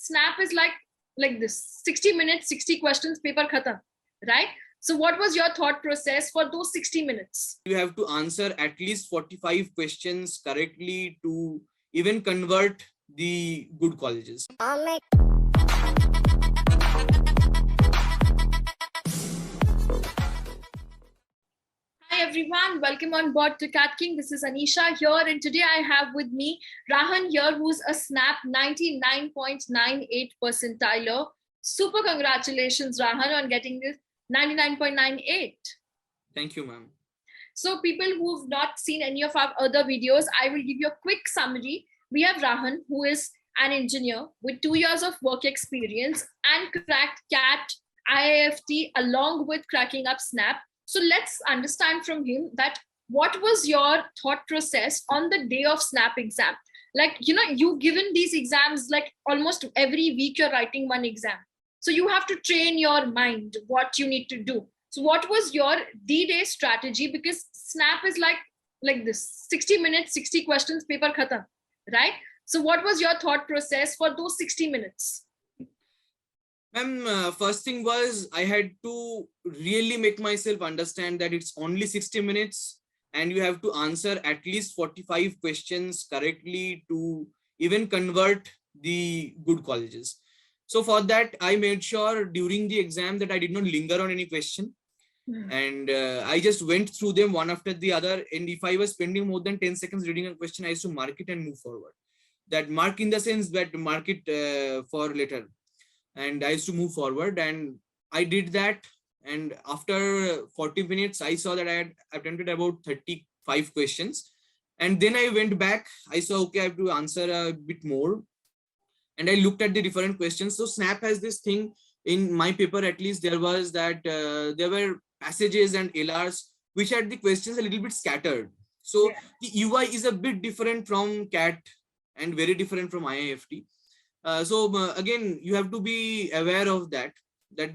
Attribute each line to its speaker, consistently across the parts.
Speaker 1: snap is like this: 60 minutes, 60 questions, paper khatam, right? So what was your thought process for those 60 minutes?
Speaker 2: You have to answer at least 45 questions correctly to even convert the good colleges.
Speaker 1: Hi everyone, welcome on board to CATKing. This is Anisha here, and today I have with me Rahan here, who's a snap 99.98 percentiler. Super congratulations, Rahan, on getting this 99.98.
Speaker 2: Thank you, ma'am.
Speaker 1: So people who've not seen any of our other videos, I will give you a quick summary. We have Rahan, who is an engineer with 2 years of work experience and cracked CAT, IIFT along with cracking up snap. So let's understand from him that what was your thought process on the day of snap exam? Like, you've given these exams like almost every week you're writing one exam. So you have to train your mind what you need to do. So what was your D-Day strategy? Because snap is like this: 60 minutes, 60 questions, paper khatam, right? So what was your thought process for those 60 minutes?
Speaker 2: Ma'am, first thing was I had to really make myself understand that it's only 60 minutes and you have to answer at least 45 questions correctly to even convert the good colleges. So for that, I made sure during the exam that I did not linger on any question. And I just went through them one after the other. And if I was spending more than 10 seconds reading a question, I used to mark it and move forward. That mark in the sense that mark it for later. And I used to move forward, and I did that. And after 40 minutes, I saw that I had attempted about 35 questions. And then I went back. I saw, okay, I have to answer a bit more. And I looked at the different questions. So Snap has this thing in my paper, at least there was that there were passages and LRs which had the questions a little bit scattered. So the UI is a bit different from CAT and very different from IIFT. Again, you have to be aware of that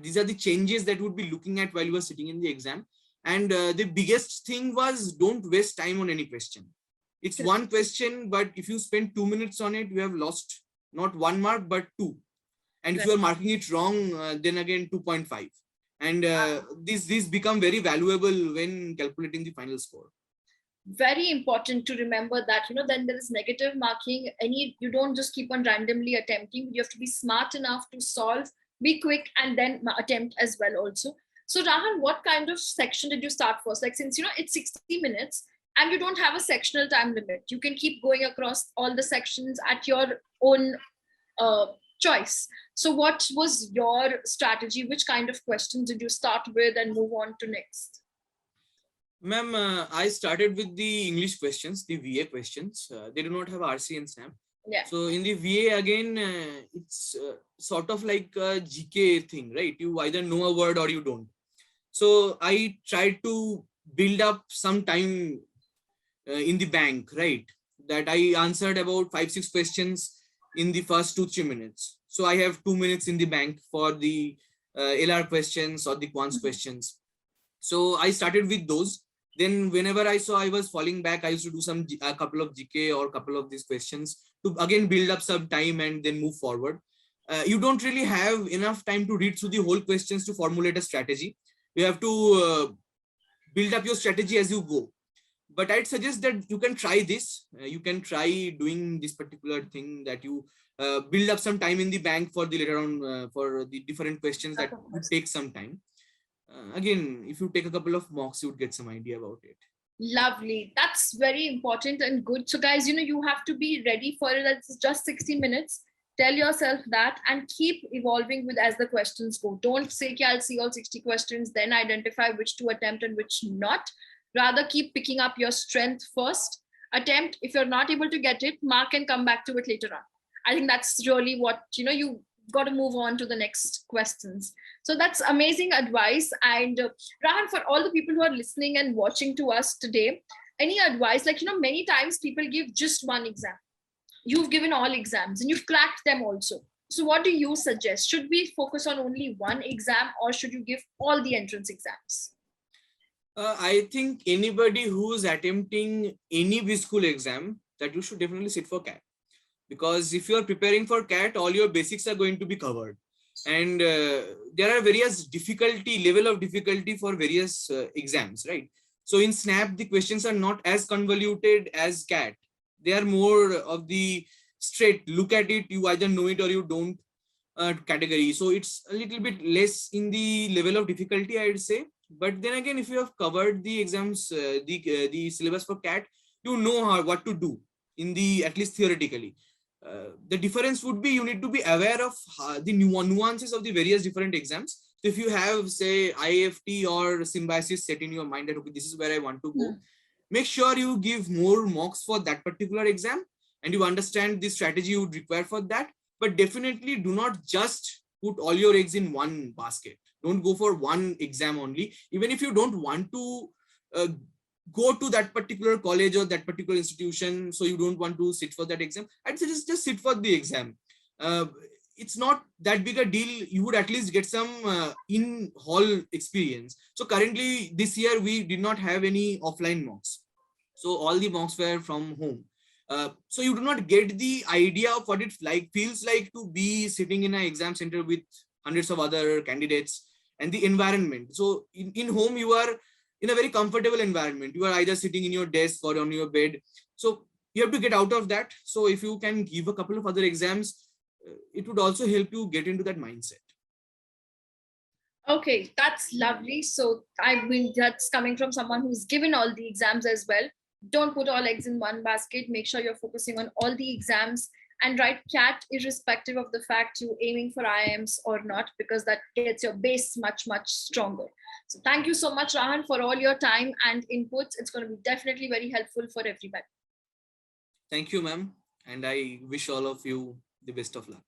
Speaker 2: these are the changes that would be looking at while you are sitting in the exam. And the biggest thing was, don't waste time on any question. It's one question, but if you spend 2 minutes on it, you have lost not 1 mark, but 2. And if you are marking it wrong, then again 2.5. And these become very valuable when calculating the final score.
Speaker 1: Very important to remember that, then there is negative marking. You don't just keep on randomly attempting. You have to be smart enough to solve, be quick, and then attempt as well also. So Rahan, what kind of section did you start first? Like, since it's 60 minutes and you don't have a sectional time limit, you can keep going across all the sections at your own choice. So what was your strategy? Which kind of questions did you start with and move on to next?
Speaker 2: Ma'am, I started with the English questions, the VA questions. They do not have RC and SNAP.
Speaker 1: Yeah.
Speaker 2: So in the VA, again, it's sort of like a GK thing, right? You either know a word or you don't. So I tried to build up some time in the bank, right? That I answered about 5-6 questions in the first 2-3 minutes. So I have 2 minutes in the bank for the LR questions or the quants questions. So I started with those. Then whenever I saw I was falling back, I used to do a couple of GK or a couple of these questions to again build up some time and then move forward. You don't really have enough time to read through the whole questions to formulate a strategy. You have to build up your strategy as you go. But I'd suggest that you can try this. You can try doing this particular thing, that you build up some time in the bank for the later on for the different questions that would take some time. Again, if you take a couple of mocks, you would get some idea about it.
Speaker 1: Lovely. That's very important and good. So guys, you have to be ready for it. It's just 60 minutes. Tell yourself that and keep evolving with as the questions go. Don't say, okay, I'll see all 60 questions, then identify which to attempt and which not. Rather, keep picking up your strength first. Attempt. If you're not able to get it, mark and come back to it later on. I think that's really what, you got to move on to the next questions. So that's amazing advice. And Rahan, for all the people who are listening and watching to us today, any advice? Like, many times people give just one exam. You've given all exams and you've cracked them also. So what do you suggest? Should we focus on only one exam, or should you give all the entrance exams?
Speaker 2: I think anybody who's attempting any B school exam, that you should definitely sit for CAT. because if you are preparing for CAT, all your basics are going to be covered. And there are various level of difficulty for various exams, right? So in SNAP, the questions are not as convoluted as CAT. They are more of the straight, look at it, you either know it or you don't category. So it's a little bit less in the level of difficulty, I'd say. But then again, if you have covered the exams, the syllabus for CAT, you know what to do in the, at least theoretically. The difference would be you need to be aware of the nuances of the various different exams. So if you have, say, IFT or symbiosis set in your mind that, okay, this is where I want to go, make sure you give more mocks for that particular exam and you understand the strategy you would require for that. But definitely do not just put all your eggs in one basket. Don't go for one exam only. Even if you don't want to go to that particular college or that particular institution, so you don't want to sit for that exam, I'd suggest just sit for the exam. It's not that big a deal. You would at least get some in-hall experience. So currently this year, we did not have any offline mocks. So all the mocks were from home. So you do not get the idea of what it feels like to be sitting in an exam center with hundreds of other candidates and the environment. So in home, you are in a very comfortable environment. You are either sitting in your desk or on your bed. So you have to get out of that. So if you can give a couple of other exams, it would also help you get into that mindset.
Speaker 1: Okay, that's lovely. So I mean, that's coming from someone who's given all the exams as well. Don't put all eggs in one basket. Make sure you're focusing on all the exams and write CAT irrespective of the fact you're aiming for IIMs or not, because that gets your base much, much stronger. So thank you so much, Rahan, for all your time and inputs. It's going to be definitely very helpful for everybody.
Speaker 2: Thank you, ma'am. And I wish all of you the best of luck.